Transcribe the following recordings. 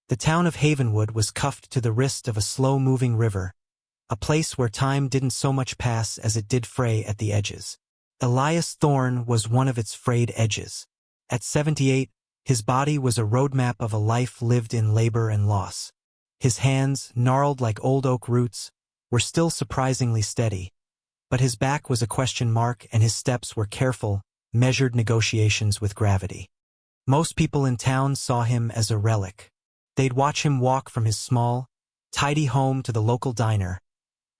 The town of Havenwood was cuffed to the wrist of a slow-moving river, a place where time didn't so much pass as it did fray at the edges. Elias Thorne was one of its frayed edges. At 78, his body was a roadmap of a life lived in labor and loss. His hands, gnarled like old oak roots, were still surprisingly steady, but his back was a question mark and his steps were careful, measured negotiations with gravity. Most people in town saw him as a relic. They'd watch him walk from his small, tidy home to the local diner,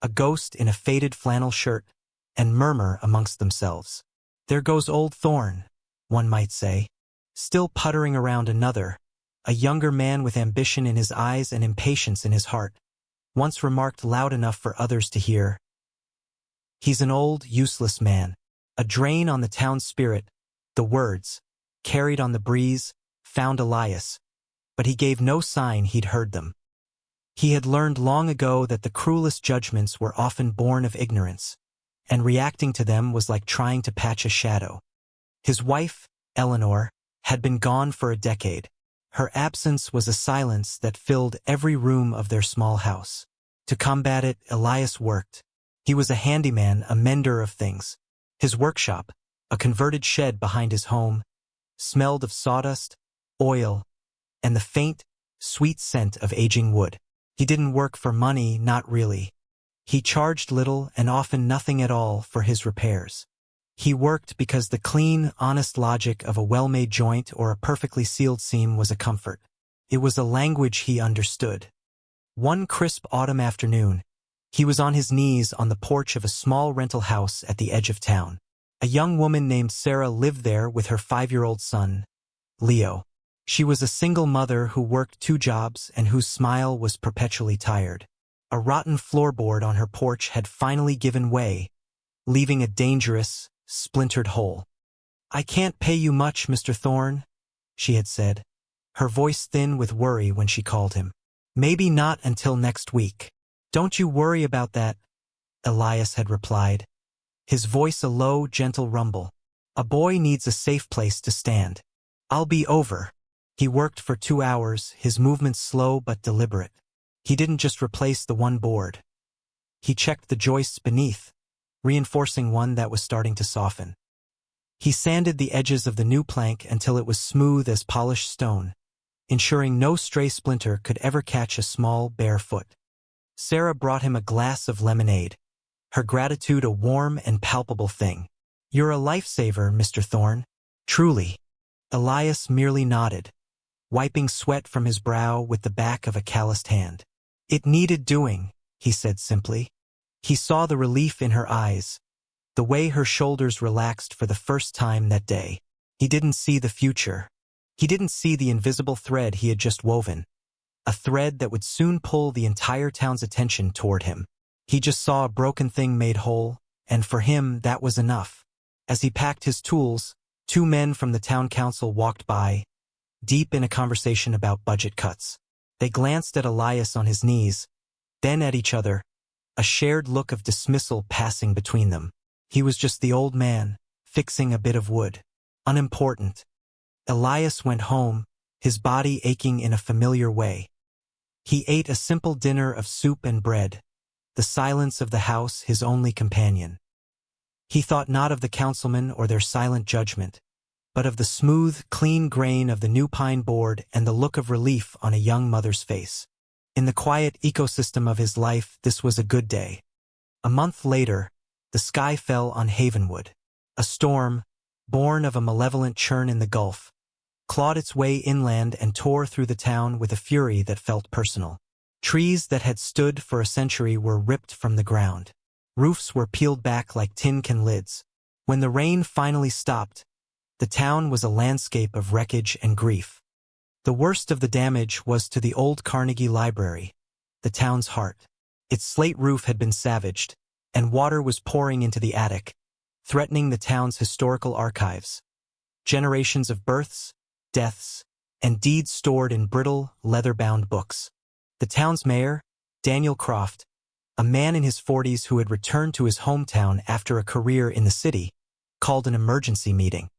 a ghost in a faded flannel shirt, and murmur amongst themselves. "There goes old Thorne," one might say, still puttering around another, a younger man with ambition in his eyes and impatience in his heart, once remarked loud enough for others to hear. "He's an old, useless man." A drain on the town's spirit, the words, carried on the breeze, found Elias, but he gave no sign he'd heard them. He had learned long ago that the cruelest judgments were often born of ignorance, and reacting to them was like trying to patch a shadow. His wife, Eleanor, had been gone for a decade. Her absence was a silence that filled every room of their small house. To combat it, Elias worked. He was a handyman, a mender of things. His workshop, a converted shed behind his home, smelled of sawdust, oil, and the faint, sweet scent of aging wood. He didn't work for money, not really. He charged little and often nothing at all for his repairs. He worked because the clean, honest logic of a well-made joint or a perfectly sealed seam was a comfort. It was a language he understood. One crisp autumn afternoon, he was on his knees on the porch of a small rental house at the edge of town. A young woman named Sarah lived there with her 5-year-old son, Leo. She was a single mother who worked 2 jobs and whose smile was perpetually tired. A rotten floorboard on her porch had finally given way, leaving a dangerous, splintered hole. "I can't pay you much, Mr. Thorne," she had said, her voice thin with worry when she called him. "Maybe not until next week." "Don't you worry about that," Elias had replied, his voice a low, gentle rumble. "A boy needs a safe place to stand. I'll be over." He worked for 2 hours, his movements slow but deliberate. He didn't just replace the one board. He checked the joists beneath, reinforcing one that was starting to soften. He sanded the edges of the new plank until it was smooth as polished stone, ensuring no stray splinter could ever catch a small, bare foot. Sarah brought him a glass of lemonade, her gratitude a warm and palpable thing. "You're a lifesaver, Mr. Thorne. Truly." Elias merely nodded, wiping sweat from his brow with the back of a calloused hand. "It needed doing," he said simply. He saw the relief in her eyes, the way her shoulders relaxed for the first time that day. He didn't see the future. He didn't see the invisible thread he had just woven, a thread that would soon pull the entire town's attention toward him. He just saw a broken thing made whole, and for him that was enough. As he packed his tools, 2 men from the town council walked by, deep in a conversation about budget cuts. They glanced at Elias on his knees, then at each other, a shared look of dismissal passing between them. He was just the old man, fixing a bit of wood. Unimportant. Elias went home, his body aching in a familiar way. He ate a simple dinner of soup and bread, the silence of the house his only companion. He thought not of the councilmen or their silent judgment, but of the smooth, clean grain of the new pine board and the look of relief on a young mother's face. In the quiet ecosystem of his life, this was a good day. A month later, the sky fell on Havenwood. A storm, born of a malevolent churn in the Gulf, clawed its way inland and tore through the town with a fury that felt personal. Trees that had stood for a century were ripped from the ground. Roofs were peeled back like tin can lids. When the rain finally stopped, the town was a landscape of wreckage and grief. The worst of the damage was to the old Carnegie Library, the town's heart. Its slate roof had been savaged, and water was pouring into the attic, threatening the town's historical archives. Generations of births, deaths, and deeds stored in brittle, leather-bound books. The town's mayor, Daniel Croft, a man in his 40s who had returned to his hometown after a career in the city, called an emergency meeting.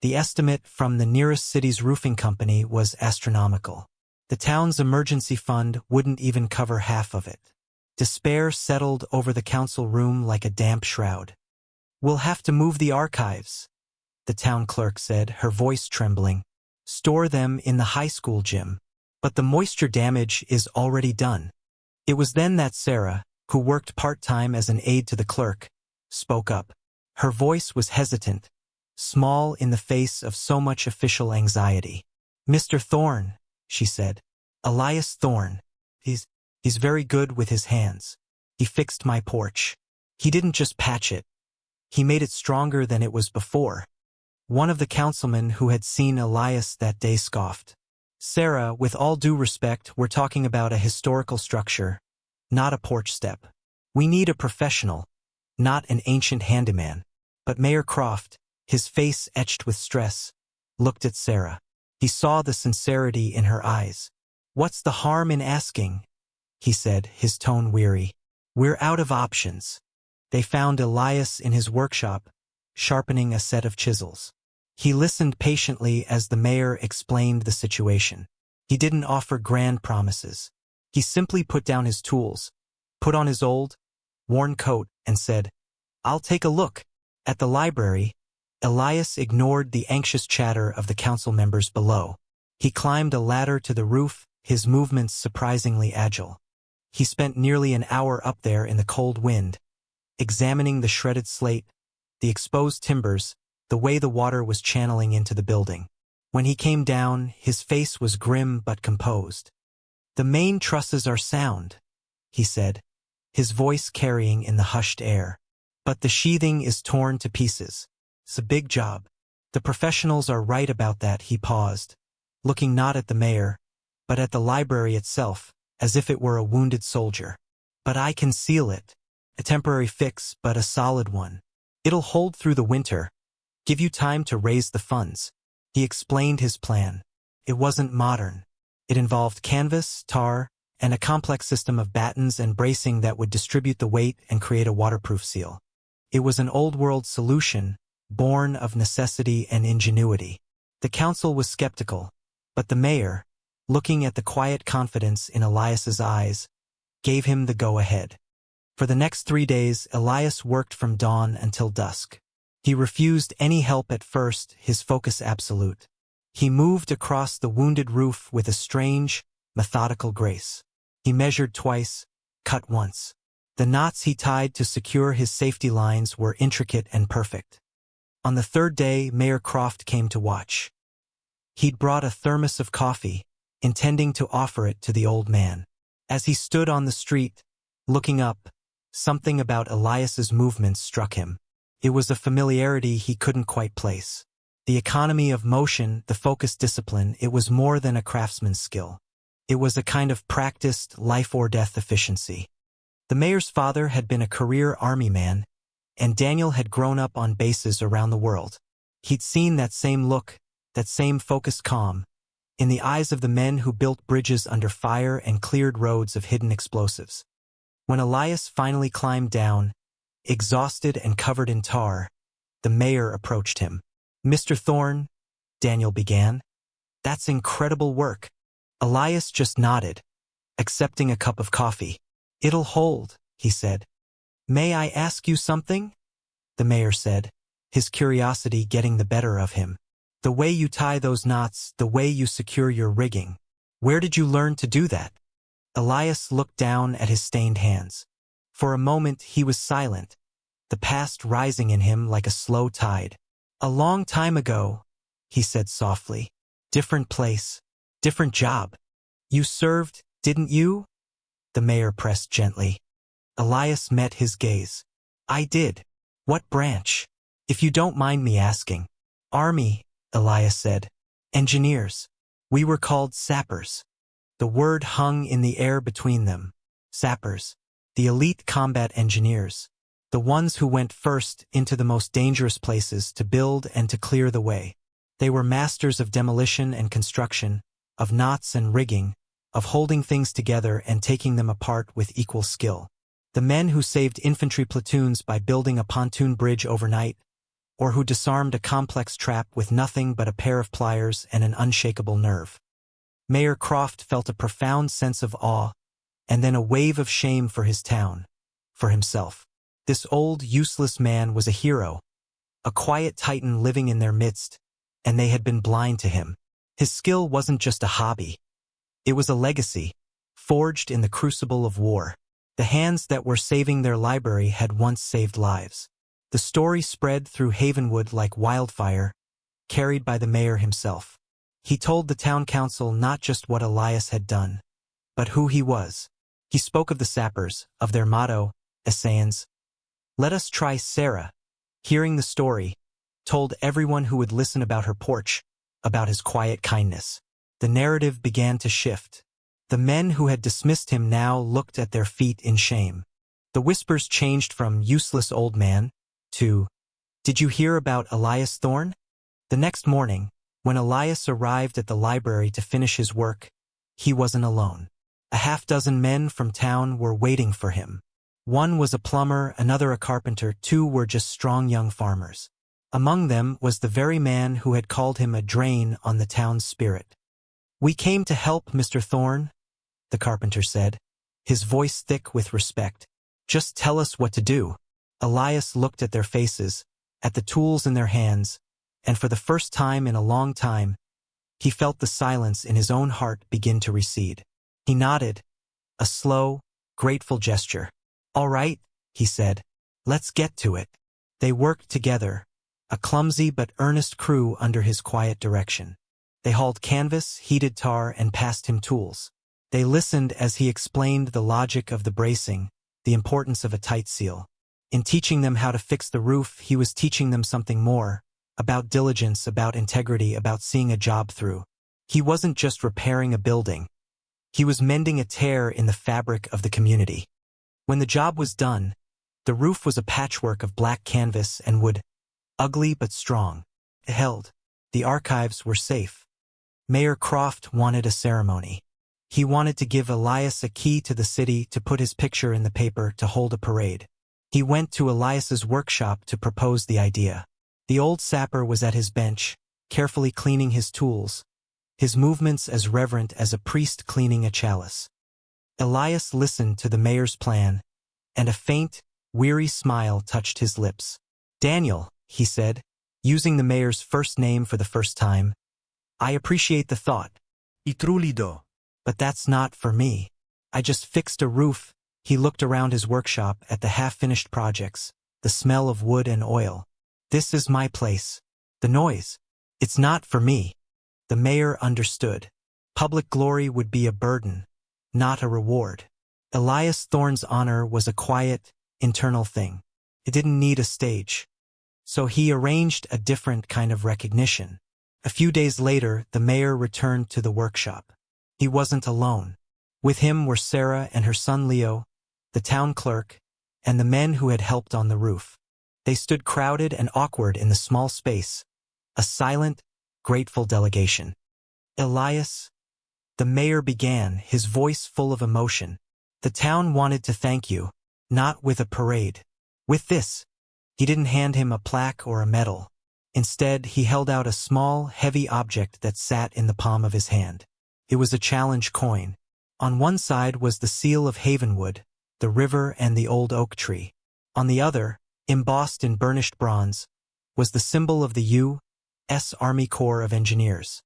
The estimate from the nearest city's roofing company was astronomical. The town's emergency fund wouldn't even cover half of it. Despair settled over the council room like a damp shroud. "We'll have to move the archives," the town clerk said, her voice trembling. "Store them in the high school gym. But the moisture damage is already done." It was then that Sarah, who worked part-time as an aide to the clerk, spoke up. Her voice was hesitant, small in the face of so much official anxiety. "Mr. Thorne," she said. "Elias Thorne. He's very good with his hands. He fixed my porch. He didn't just patch it. He made it stronger than it was before." One of the councilmen who had seen Elias that day scoffed. "Sarah, with all due respect, we're talking about a historical structure, not a porch step. We need a professional, not an ancient handyman." But Mayor Croft, his face etched with stress, looked at Sarah. He saw the sincerity in her eyes. "What's the harm in asking?" he said, his tone weary. "We're out of options." They found Elias in his workshop, sharpening a set of chisels. He listened patiently as the mayor explained the situation. He didn't offer grand promises. He simply put down his tools, put on his old, worn coat, and said, "I'll take a look." At the library, Elias ignored the anxious chatter of the council members below. He climbed a ladder to the roof, his movements surprisingly agile. He spent nearly an hour up there in the cold wind, examining the shredded slate, the exposed timbers, the way the water was channeling into the building. When he came down, his face was grim but composed. "The main trusses are sound," he said, his voice carrying in the hushed air. "But the sheathing is torn to pieces. It's a big job. The professionals are right about that." He paused, looking not at the mayor, but at the library itself, as if it were a wounded soldier. "But I can seal it. A temporary fix, but a solid one. It'll hold through the winter. Give you time to raise the funds." He explained his plan. It wasn't modern. It involved canvas, tar, and a complex system of battens and bracing that would distribute the weight and create a waterproof seal. It was an old-world solution, born of necessity and ingenuity. The council was skeptical, but the mayor, looking at the quiet confidence in Elias's eyes, gave him the go-ahead. For the next 3 days, Elias worked from dawn until dusk. He refused any help at first, his focus absolute. He moved across the wounded roof with a strange, methodical grace. He measured twice, cut once. The knots he tied to secure his safety lines were intricate and perfect. On the 3rd day, Mayor Croft came to watch. He'd brought a thermos of coffee, intending to offer it to the old man. As he stood on the street, looking up, something about Elias's movements struck him. It was a familiarity he couldn't quite place. The economy of motion, the focused discipline, it was more than a craftsman's skill. It was a kind of practiced life-or-death efficiency. The mayor's father had been a career army man, and Daniel had grown up on bases around the world. He'd seen that same look, that same focused calm, in the eyes of the men who built bridges under fire and cleared roads of hidden explosives. When Elias finally climbed down, exhausted and covered in tar, the mayor approached him. "Mr. Thorne," Daniel began, "that's incredible work." Elias just nodded, accepting a cup of coffee. "It'll hold," he said. "May I ask you something?" the mayor said, his curiosity getting the better of him. "The way you tie those knots, the way you secure your rigging. Where did you learn to do that?" Elias looked down at his stained hands. For a moment he was silent, the past rising in him like a slow tide. "A long time ago," he said softly. "Different place, different job. You served, didn't you?" the mayor pressed gently. Elias met his gaze. "I did. What branch? If you don't mind me asking." "Army," Elias said. "Engineers. We were called sappers." The word hung in the air between them. Sappers. The elite combat engineers. The ones who went first into the most dangerous places to build and to clear the way. They were masters of demolition and construction, of knots and rigging, of holding things together and taking them apart with equal skill. The men who saved infantry platoons by building a pontoon bridge overnight, or who disarmed a complex trap with nothing but a pair of pliers and an unshakable nerve. Mayor Croft felt a profound sense of awe, and then a wave of shame for his town, for himself. This old, useless man was a hero, a quiet titan living in their midst, and they had been blind to him. His skill wasn't just a hobby. It was a legacy, forged in the crucible of war. The hands that were saving their library had once saved lives. The story spread through Havenwood like wildfire, carried by the mayor himself. He told the town council not just what Elias had done, but who he was. He spoke of the sappers, of their motto, Essayans. Let us try Sarah. Hearing the story, told everyone who would listen about her porch, about his quiet kindness. The narrative began to shift. The men who had dismissed him now looked at their feet in shame. The whispers changed from useless old man to, did you hear about Elias Thorne? The next morning, when Elias arrived at the library to finish his work, he wasn't alone. A half-dozen men from town were waiting for him. One was a plumber, another a carpenter, two were just strong young farmers. Among them was the very man who had called him a drain on the town's spirit. We came to help, Mr. Thorne, the carpenter said, his voice thick with respect. Just tell us what to do. Elias looked at their faces, at the tools in their hands, and for the first time in a long time, he felt the silence in his own heart begin to recede. He nodded, a slow, grateful gesture. All right, he said, let's get to it. They worked together, a clumsy but earnest crew under his quiet direction. They hauled canvas, heated tar, and passed him tools. They listened as he explained the logic of the bracing, the importance of a tight seal. In teaching them how to fix the roof, he was teaching them something more, about diligence, about integrity, about seeing a job through. He wasn't just repairing a building. He was mending a tear in the fabric of the community. When the job was done, the roof was a patchwork of black canvas and wood, ugly but strong. It held. The archives were safe. Mayor Croft wanted a ceremony. He wanted to give Elias a key to the city, to put his picture in the paper, to hold a parade. He went to Elias's workshop to propose the idea. The old sapper was at his bench, carefully cleaning his tools, his movements as reverent as a priest cleaning a chalice. Elias listened to the mayor's plan, and a faint, weary smile touched his lips. Daniel, he said, using the mayor's first name for the first time, I appreciate the thought. I truly do. But that's not for me. I just fixed a roof. He looked around his workshop at the half-finished projects, the smell of wood and oil. This is my place. The noise. It's not for me. The mayor understood. Public glory would be a burden, not a reward. Elias Thorne's honor was a quiet, internal thing. It didn't need a stage. So he arranged a different kind of recognition. A few days later, the mayor returned to the workshop. He wasn't alone. With him were Sarah and her son Leo, the town clerk, and the men who had helped on the roof. They stood crowded and awkward in the small space, a silent, grateful delegation. Elias, the mayor began, his voice full of emotion. The town wanted to thank you, not with a parade. With this. He didn't hand him a plaque or a medal. Instead, he held out a small, heavy object that sat in the palm of his hand. It was a challenge coin. On one side was the seal of Havenwood, the river and the old oak tree. On the other, embossed in burnished bronze, was the symbol of the U.S. Army Corps of Engineers,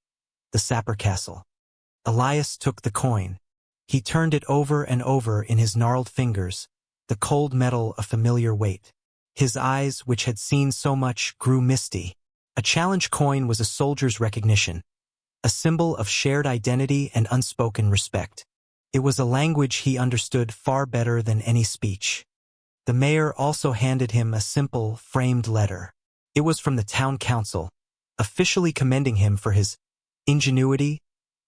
the Sapper Castle. Elias took the coin. He turned it over and over in his gnarled fingers, the cold metal a familiar weight. His eyes, which had seen so much, grew misty. A challenge coin was a soldier's recognition, a symbol of shared identity and unspoken respect. It was a language he understood far better than any speech. The mayor also handed him a simple, framed letter. It was from the town council, officially commending him for his ingenuity,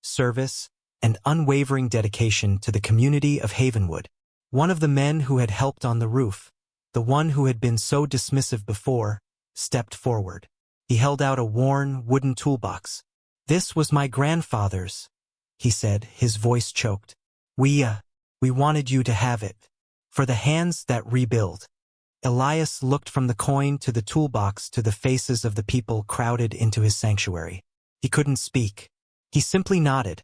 service, and unwavering dedication to the community of Havenwood. One of the men who had helped on the roof, the one who had been so dismissive before, stepped forward. He held out a worn, wooden toolbox. This was my grandfather's, he said, his voice choked. We wanted you to have it. For the hands that rebuild. Elias looked from the coin to the toolbox to the faces of the people crowded into his sanctuary. He couldn't speak. He simply nodded,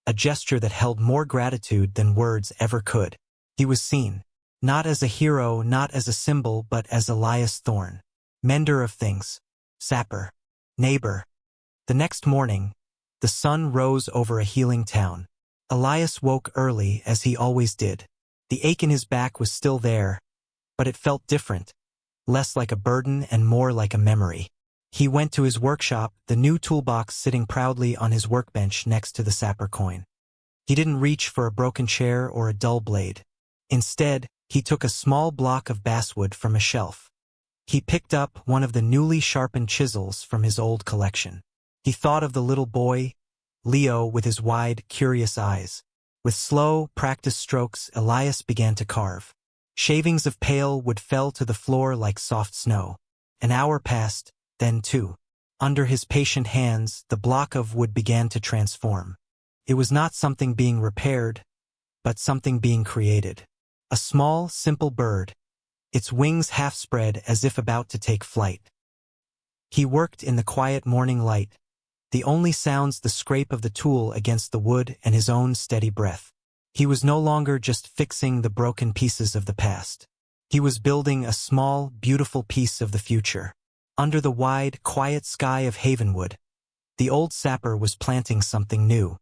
a gesture that held more gratitude than words ever could. He was seen, not as a hero, not as a symbol, but as Elias Thorne, mender of things, sapper, neighbor. The next morning, the sun rose over a healing town. Elias woke early, as he always did. The ache in his back was still there, but it felt different, less like a burden and more like a memory. He went to his workshop, the new toolbox sitting proudly on his workbench next to the sapper coin. He didn't reach for a broken chair or a dull blade. Instead, he took a small block of basswood from a shelf. He picked up one of the newly sharpened chisels from his old collection. He thought of the little boy, Leo, with his wide, curious eyes. With slow, practiced strokes, Elias began to carve. Shavings of pale wood fell to the floor like soft snow. An hour passed, then two. Under his patient hands, the block of wood began to transform. It was not something being repaired, but something being created. A small, simple bird, its wings half spread as if about to take flight. He worked in the quiet morning light, the only sounds the scrape of the tool against the wood and his own steady breath. He was no longer just fixing the broken pieces of the past. He was building a small, beautiful piece of the future. Under the wide, quiet sky of Havenwood, the old sapper was planting something new.